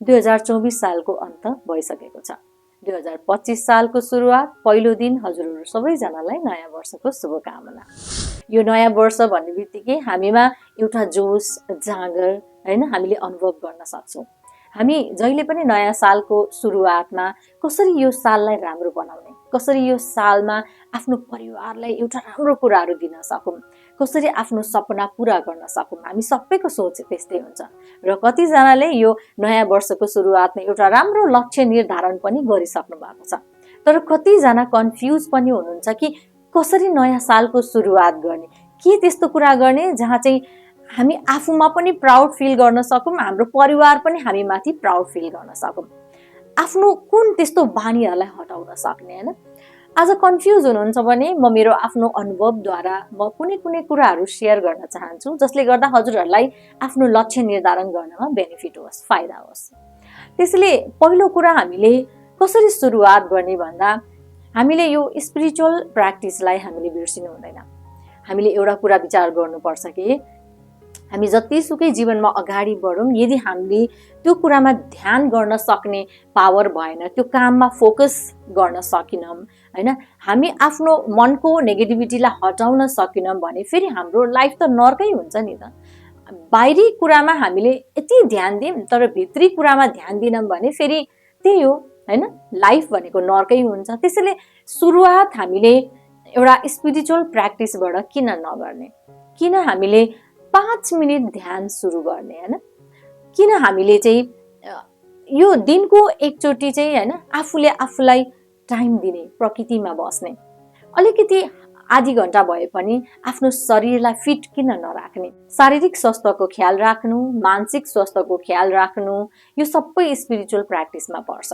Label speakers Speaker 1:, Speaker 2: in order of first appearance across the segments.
Speaker 1: 2024 सालको अन्त भइसकेको छ। 2025 सालको सुरुवात, पहिलो दिन हजुरहरू सबैजनालाई नयाँ वर्षको शुभकामना। यो नयाँ वर्ष भन्ने बित्तिकै हामीमा एउटा जोस, जाँगर हैन हामीले अनुभव गर्न सक्छौँ। हामी जहिले पनि नयाँ सालको सुरुवातमा कसरी यो साललाई राम्रो बनाउने, कसरी यो सालमा आफ्नो परिवारलाई एउटा राम्रो कुराहरू दिन सकौँ, कसरी आफ्नो सपना पूरा गर्न सकौँ, हामी सबैको सोच त्यस्तै हुन्छ। र कतिजनाले यो नयाँ वर्षको सुरुवातमा एउटा राम्रो लक्ष्य निर्धारण पनि गरिसक्नु भएको छ। तर कतिजना कन्फ्युज पनि हुनुहुन्छ कि कसरी नयाँ सालको सुरुवात गर्ने, के त्यस्तो कुरा गर्ने जहाँ चाहिँ हामी आफूमा पनि प्राउड फिल गर्न सकौँ, हाम्रो परिवार पनि हामी माथि प्राउड फिल गर्न सकौँ। आफ्नो कुन त्यस्तो बानीहरूलाई हटाउन सक्ने हैन। आज कन्फ्युज हुनुहुन्छ भने म मेरो आफ्नो अनुभवद्वारा म कुनै कुराहरू सेयर गर्न चाहन्छु जसले गर्दा हजुरहरूलाई आफ्नो लक्ष्य निर्धारण गर्नमा बेनिफिट होस्, फाइदा होस्। त्यसैले पहिलो कुरा हामीले कसरी सुरुवात गर्ने भन्दा हामीले यो स्पिरिचुअल प्र्याक्टिसलाई हामीले बिर्सिनु हुँदैन। हामीले एउटा कुरा विचार गर्नुपर्छ कि हामी जतिसुकै जीवनमा अगाडि बढौँ, यदि हामीले त्यो कुरामा ध्यान गर्न सक्ने पावर भएन, त्यो काममा फोकस गर्न सकेनौँ हैन, हामी आफ्नो मनको नेगेटिभिटीलाई हटाउन सकेनौँ भने फेरि हाम्रो लाइफ त नर्कै हुन्छ नि त। बाहिरी कुरामा हामीले यति ध्यान दियौँ तर भित्री कुरामा ध्यान दिनौँ भने फेरि त्यही हो हैन, लाइफ भनेको नर्कै हुन्छ। त्यसैले सुरुवात हामीले एउटा स्पिरिचुअल प्र्याक्टिसबाट किन नगर्ने, किन हामीले 5 मिनट ध्यान सुरु गर्ने हैन, किन हामीले चाहिँ यो दिनको एकचोटि चाहिँ हैन आफूले आफूलाई टाइम दिने, प्रकृतिमा बस्ने, अलिकति आधी घण्टा भए पनि आफ्नो शरीरलाई फिट किन नराख्ने। शारीरिक स्वास्थ्यको ख्याल राख्नु, मानसिक स्वास्थ्यको ख्याल राख्नु, यो सबै स्पिरिचुअल प्र्याक्टिसमा पर्छ।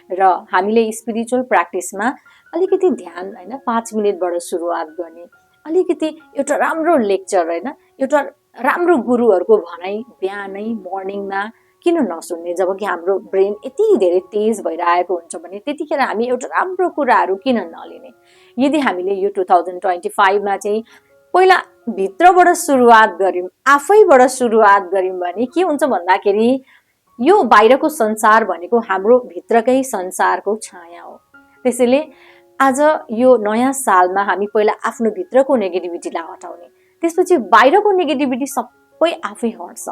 Speaker 1: र हामीले स्पिरिचुअल प्र्याक्टिसमा अलिकति ध्यान हैन 5 मिनटबाट सुरुवात गर्ने, अलिकति एउटा राम्रो लेक्चर हैन, एउटा राम्रो गुरुहरूको भनाइ बिहानै मर्निङमा किन नसुन्ने। जबकि हाम्रो ब्रेन यति धेरै तेज भइरहेको हुन्छ भने त्यतिखेर हामी एउटा राम्रो कुराहरू किन नलिने। यदि हामीले यो 2025 मा चाहिँ पहिला भित्रबाट सुरुवात गर्यौँ, आफैबाट सुरुवात गर्यौँ भने के हुन्छ भन्दाखेरि यो बाहिरको संसार भनेको हाम्रो भित्रकै संसारको छाया हो। त्यसैले आज यो नयाँ सालमा हामी पहिला आफ्नो भित्रको नेगेटिभिटीलाई हटाउने, त्यसपछि बाहिरको नेगेटिभिटी सबै आफै हट्छ।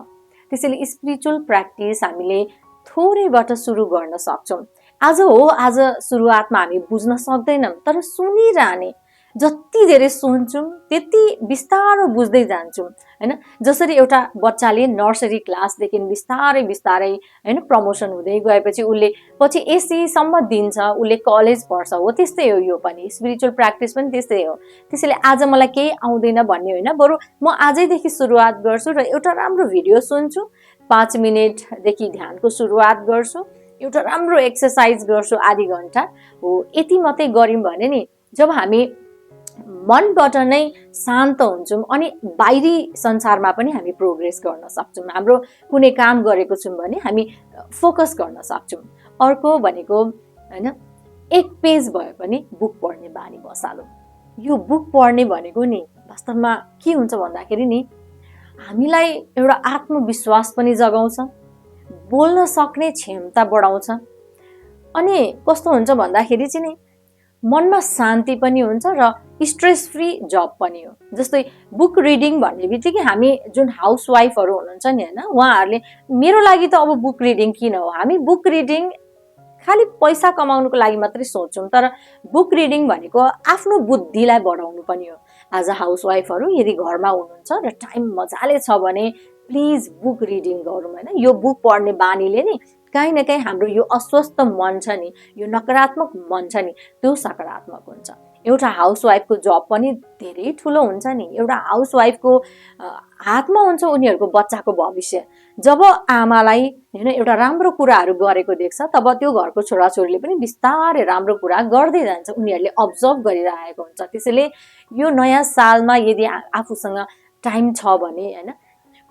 Speaker 1: त्यसैले स्पिरिचुअल प्र्याक्टिस हामीले थोरैबाट सुरु गर्न सक्छौँ। आज हो, आज सुरुवातमा हामी बुझ्न सक्दैनौँ तर सुनिरहने, जति धेरै सुन्छौँ त्यति बिस्तारो बुझ्दै जान्छौँ हैन। जसरी एउटा बच्चाले नर्सरी क्लासदेखि बिस्तारै बिस्तारै हैन प्रमोसन हुँदै गएपछि उसले पछि एसीसम्म दिन्छ, उसले कलेज पढ्छ, हो त्यस्तै हो यो पनि। स्पिरिचुअल प्र्याक्टिस पनि त्यस्तै हो। त्यसैले आज मलाई केही आउँदैन भन्ने होइन, बरु म आजैदेखि सुरुवात गर्छु र एउटा राम्रो भिडियो सुन्छु, 5 मिनटदेखि ध्यानको सुरुवात गर्छु, एउटा राम्रो एक्सर्साइज गर्छु आधी घण्टा हो। यति मात्रै गर्यौँ भने नि जब हामी मनबाट नै शान्त हुन्छौँ अनि बाहिरी संसारमा पनि हामी प्रोग्रेस गर्न सक्छौँ। हाम्रो कुनै काम गरेको छौँ भने हामी फोकस गर्न सक्छौँ। अर्को भनेको हैन, एक पेज भए पनि बुक पढ्ने बानी बसालौँ। यो बुक पढ्ने भनेको नि वास्तवमा के हुन्छ भन्दाखेरि नि हामीलाई एउटा आत्मविश्वास पनि जगाउँछ, बोल्न सक्ने क्षमता बढाउँछ, अनि कस्तो हुन्छ भन्दाखेरि चाहिँ नि मनमा शान्ति पनि हुन्छ र स्ट्रेस फ्री जब पनि हो। जस्तै बुक रिडिङ भन्ने बित्तिकै हामी जुन हाउसवाइफहरू हुनुहुन्छ नि हैन, उहाँहरूले मेरो लागि त अब बुक रिडिङ किन हो, हामी बुक रिडिङ खालि पैसा कमाउनुको लागि मात्रै सोच्छौँ, तर बुक रिडिङ भनेको आफ्नो बुद्धिलाई बढाउनु पनि हो। आज हाउसवाइफहरू यदि घरमा हुनुहुन्छ र टाइम मजाले छ भने प्लिज बुक रिडिङ गरौँ हैन। यो बुक पढ्ने बानीले नि कहीँ न कहीँ हाम्रो यो अस्वस्थ मन छ नि, यो नकारात्मक मन छ नि, त्यो सकारात्मक हुन्छ। एउटा हाउसवाइफको जब पनि धेरै ठुलो हुन्छ नि। एउटा हाउसवाइफको हातमा हुन्छ उनीहरूको बच्चाको भविष्य। जब आमालाई हैन एउटा राम्रो कुराहरू गरेको देख्छ तब त्यो घरको छोराछोरीले पनि बिस्तारै राम्रो कुरा गर्दै जान्छ, उनीहरूले अब्जर्भ गरिरहेको हुन्छ। त्यसैले यो नयाँ सालमा यदि आफूसँग टाइम छ भने हैन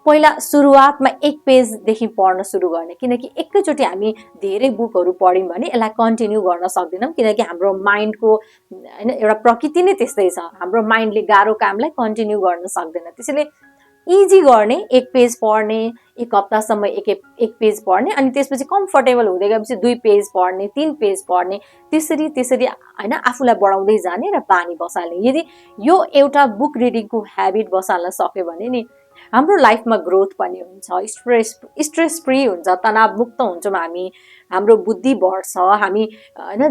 Speaker 1: पहिला सुरुवातमा 1 पेजदेखि पढ्न सुरु गर्ने, किनकि एकैचोटि हामी धेरै बुकहरू पढ्यौँ भने यसलाई कन्टिन्यू गर्न सक्दैनौँ, किनकि हाम्रो माइन्डको हैन एउटा प्रकृति नै त्यस्तै छ। हाम्रो माइन्डले गाह्रो कामलाई कन्टिन्यू गर्न सक्दैन। त्यसैले इजी गर्ने, एक पेज पढ्ने, एक हप्तासम्म एक पेज पढ्ने, अनि त्यसपछि कम्फर्टेबल हुँदै गएपछि 2 पेज पढ्ने, 3 पेज पढ्ने, त्यसरी हैन आफूलाई बढाउँदै जाने र बानी बसाल्ने। यदि यो एउटा बुक रिडिङको ह्याबिट बसाल्न सक्यो भने नि हाम्रो लाइफमा ग्रोथ पनि हुन्छ, स्ट्रेस फ्री हुन्छ, तनावमुक्त हुन्छौँ हामी, हाम्रो बुद्धि बढ्छ, हामी हैन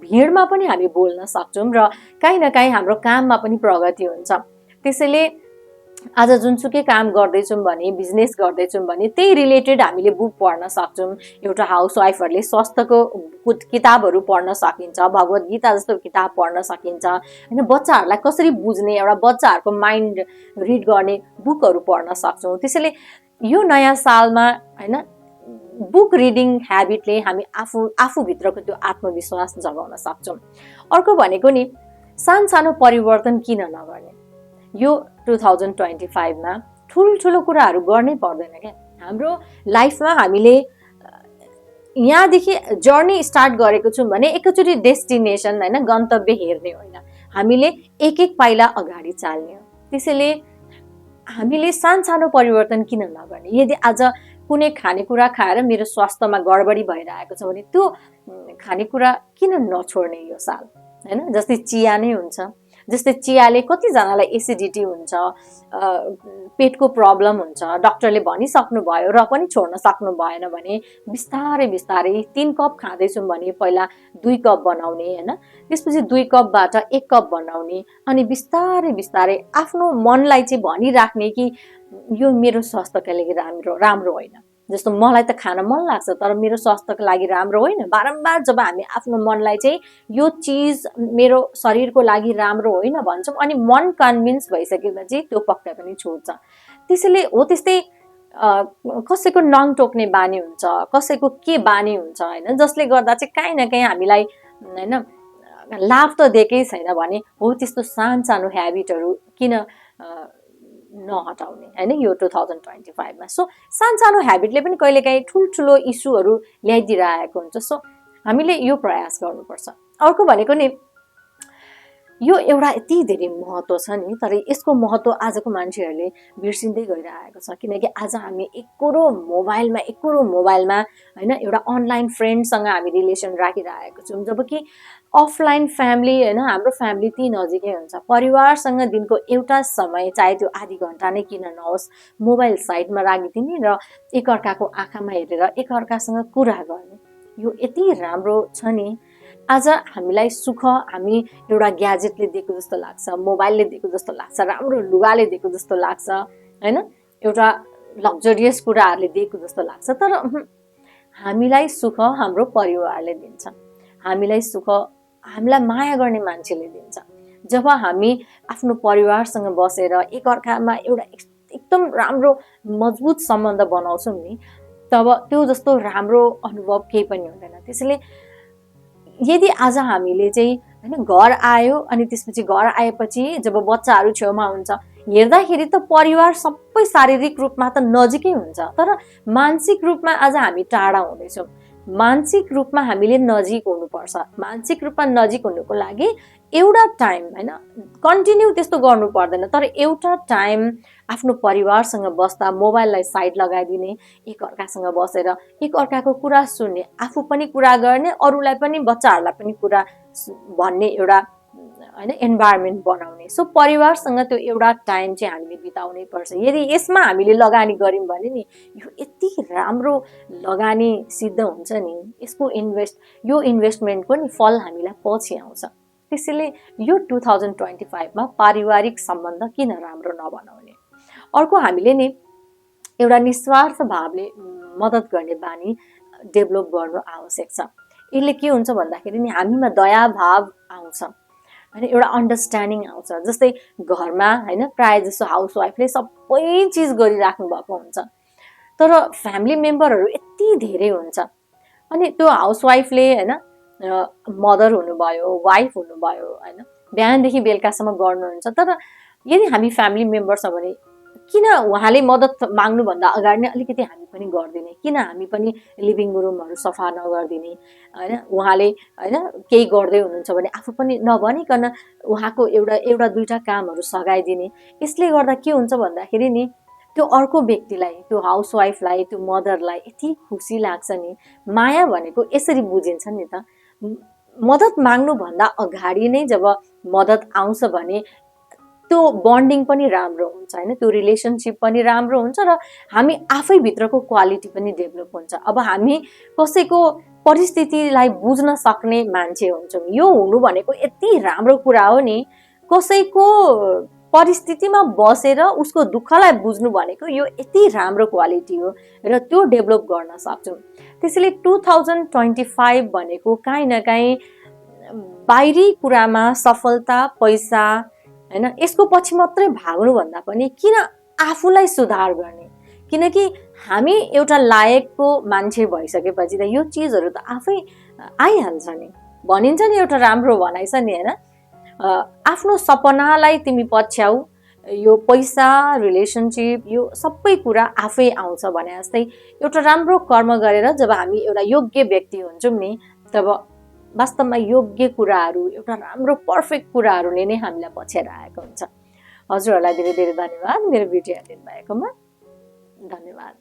Speaker 1: भिडमा पनि हामी बोल्न सक्छौँ र काहीँ न काहीँ हाम्रो काममा पनि प्रगति हुन्छ। त्यसैले आज जुनसुकै काम गर्दैछौँ भने, बिजनेस गर्दैछौँ भने त्यही रिलेटेड हामीले बुक पढ्न सक्छौँ। एउटा हाउसवाइफहरूले स्वास्थ्यको किताबहरू पढ्न सकिन्छ, भगवत गीता जस्तो किताब पढ्न सकिन्छ, हैन बच्चाहरूलाई कसरी बुझ्ने, एउटा बच्चाहरूको माइन्ड रिड गर्ने बुकहरू पढ्न सक्छौँ। त्यसैले यो नयाँ सालमा हैन बुक रिडिङ ह्याबिटले हामी आफूभित्रको त्यो आत्मविश्वास जगाउन सक्छौँ। अर्को भनेको नि सानसानो परिवर्तन किन नगर्ने। यो 2025 मा ठुल्ठुलो कुराहरू गर्नै पर्दैन क्या। हाम्रो लाइफमा हामीले यहाँदेखि जर्नी स्टार्ट गरेको छौँ भने एकैचोटि डेस्टिनेसन हैन गन्तव्य हेर्ने होइन, हामीले एक एक पाइला अगाडि चाल्ने हो। त्यसैले हामीले सानसानो परिवर्तन किन नगर्ने। यदि आज कुनै खानेकुरा खाएर मेरो स्वास्थ्यमा गडबडी भइरहेको छ भने त्यो खानेकुरा किन नछोड्ने यो साल, हैन। जस्तै चिया नै हुन्छ, जस्तै चियाले कतिजनालाई एसिडिटी हुन्छ, पेटको प्रब्लम हुन्छ, डाक्टरले भनिसक्नु भयो र पनि छोड्न सक्नु भएन भने बिस्तारै बिस्तारै 3 कप खाँदैछौँ भने पहिला 2 कप बनाउने, हैन, त्यसपछि 2 कपबाट 1 कप बनाउने, अनि बिस्तारै बिस्तारै आफ्नो मनलाई चाहिँ भनिराख्ने कि यो मेरो स्वास्थ्यका लागि राम्रो होइन। जस्तो मलाई त खान मन लाग्छ तर मेरो स्वास्थ्यको लागि राम्रो होइन। बारम्बार जब हामी आफ्नो मनलाई चाहिँ यो चिज मेरो शरीरको लागि राम्रो होइन भन्छौँ अनि मन कन्भिन्स भइसकेपछि त्यो पक्कै पनि छुट्छ। त्यसैले हो त्यस्तै कसैको नङ टोक्ने बानी हुन्छ, कसैको के बानी हुन्छ, हैन, जसले गर्दा चाहिँ काहीँ न काहीँ हामीलाई हैन लाभ त दिएकै छैन भने हो त्यस्तो सानसानो ह्याबिटहरू किन नहटाउने, हैन, यो 2025 मा। सो सानसानो ह्याबिटले पनि कहिलेकाहीँ ठुल्ठुलो इस्युहरू ल्याइदिरहेको हुन्छ। सो हामीले यो प्रयास गर्नुपर्छ। अर्को भनेको नि यो एउटा यति धेरै महत्त्व छ नि, तर यसको महत्त्व आजको मान्छेहरूले बिर्सिँदै गइरहेको छ। किनकि आज हामी एकरो मोबाइलमा हैन एउटा अनलाइन फ्रेन्डसँग हामी रिलेसन राखिरहेको छौँ, जबकि अफलाइन फ्यामिली हैन हाम्रो फ्यामिली ती नजिकै हुन्छ। परिवारसँग दिनको एउटा समय चाहे त्यो आधी घन्टा नै किन नहोस् मोबाइल साइडमा राखिदिने र एकअर्काको आँखामा हेरेर एकअर्कासँग कुरा गर्ने, यो यति राम्रो छ नि। आज हामीलाई सुख हामी एउटा ग्याजेटले दिएको जस्तो लाग्छ, मोबाइलले दिएको जस्तो लाग्छ, राम्रो लुगाले दिएको जस्तो लाग्छ, हैन, एउटा लग्जरियस कुराहरूले दिएको जस्तो लाग्छ। तर हामीलाई सुख हाम्रो परिवारले दिन्छ, हामीलाई सुख हामीलाई माया गर्ने मान्छेले दिन्छ। जब हामी आफ्नो परिवारसँग बसेर एकअर्कामा एउटा एकदम राम्रो मजबुत सम्बन्ध बनाउँछौँ नि, तब त्यो जस्तो राम्रो अनुभव केही पनि हुँदैन। त्यसैले यदि आज हामीले चाहिँ हैन घर आयो अनि त्यसपछि घर आएपछि जब बच्चाहरू छेउमा हुन्छ हेर्दाखेरि त परिवार सबै शारीरिक रूपमा त नजिकै हुन्छ, तर मानसिक रूपमा आज हामी टाढा हुँदैछौँ। मानसिक रूपमा हामीले नजिक हुनुपर्छ। मानसिक रूपमा नजिक हुनुको लागि एउटा टाइम हैन कन्टिन्यू त्यस्तो गर्नु पर्दैन, तर एउटा टाइम आफ्नो परिवारसँग बस्दा मोबाइललाई साइड लगाइदिने, एकअर्कासँग बसेर एकअर्काको कुरा सुन्ने, आफू पनि कुरा गर्ने, अरूलाई पनि बच्चाहरूलाई पनि कुरा भन्ने एउटा हैन एन्भाइरोमेन्ट बनाउने। सो परिवारसँग त्यो एउटा टाइम चाहिँ हामीले बिताउनै पर्छ। यदि यसमा हामीले लगानी गर्यौँ भने नि यो यति राम्रो लगानी सिद्ध हुन्छ नि, यो इन्भेस्टमेन्टको नि फल हामीलाई पछि आउँछ। त्यसैले यो 2025 मा पारिवारिक सम्बन्ध किन राम्रो नबनाउने। अर्को हामीले नि एउटा निस्वार्थ भावले मद्दत गर्ने बानी डेभलप गर्नु आवश्यक छ। यसले के हुन्छ भन्दाखेरि नि हामीमा दया भाव आउँछ, हैन, एउटा अन्डरस्ट्यान्डिङ आउँछ। जस्तै घरमा हैन प्राय जसो हाउसवाइफले सबै चिज गरिराख्नु भएको हुन्छ, तर फ्यामिली मेम्बरहरू यति धेरै हुन्छ अनि त्यो हाउसवाइफले हैन मदर हुनुभयो, वाइफ हुनुभयो, हैन बिहानदेखि बेलुकासम्म गर्नुहुन्छ, तर यदि हामी फ्यामिली मेम्बर छ भने किन उहाँले मद्दत माग्नुभन्दा अगाडि नै अलिकति हामी पनि गरिदिने, किन हामी पनि लिभिङ रुमहरू सफा नगरिदिने, हैन उहाँले हैन केही गर्दै हुनुहुन्छ भने आफू पनि नभनिकन उहाँको एउटा दुईटा कामहरू सघाइदिने। यसले गर्दा के हुन्छ भन्दाखेरि नि त्यो अर्को व्यक्तिलाई, त्यो हाउसवाइफलाई, त्यो मदरलाई यति खुसी लाग्छ नि। माया भनेको यसरी बुझिन्छ नि त। मद्दत माग्नुभन्दा अगाडि नै जब मद्दत आउँछ भने त्यो बन्डिङ पनि राम्रो हुन्छ हैन, त्यो रिलेसनशिप पनि राम्रो हुन्छ र हामी आफै भित्रको क्वालिटी पनि डेभलप हुन्छ। अब हामी कसैको परिस्थितिलाई बुझ्न सक्ने मान्छे हुन्छौँ, यो हुनु भनेको यति राम्रो कुरा हो नि। कसैको परिस्थितिमा बसेर उसको दुःखलाई बुझ्नु भनेको यो यति राम्रो क्वालिटी हो र त्यो डेभलप गर्न सक्छौँ। त्यसैले 2025 भनेको काहीँ न काहीँ बाहिरी कुरामा सफलता, पैसा हैन, यसको पछि मात्रै भाग्नु भन्दा पनि किन आफूलाई सुधार गर्ने। किनकि हामी एउटा लायकको मान्छे भइसकेपछि त यो चिजहरू त आफै आइहाल्छ नि। भनिन्छ नि एउटा राम्रो भनाइ छ नि हैन, आफ्नो सपनालाई तिमी पछ्याउ, यो पैसा, रिलेसनशिप, यो सबै कुरा आफै आउँछ भने जस्तै एउटा राम्रो कर्म गरेर जब हामी एउटा योग्य व्यक्ति हुन्छौँ नि, तब वास्तवमा योग्य कुराहरू, एउटा राम्रो पर्फेक्ट कुराहरूले नै हामीलाई पछ्याएर आएको हुन्छ। हजुरहरूलाई धेरै धेरै धन्यवाद मेरो भिडियो हेरिदिनु भएकोमा। धन्यवाद।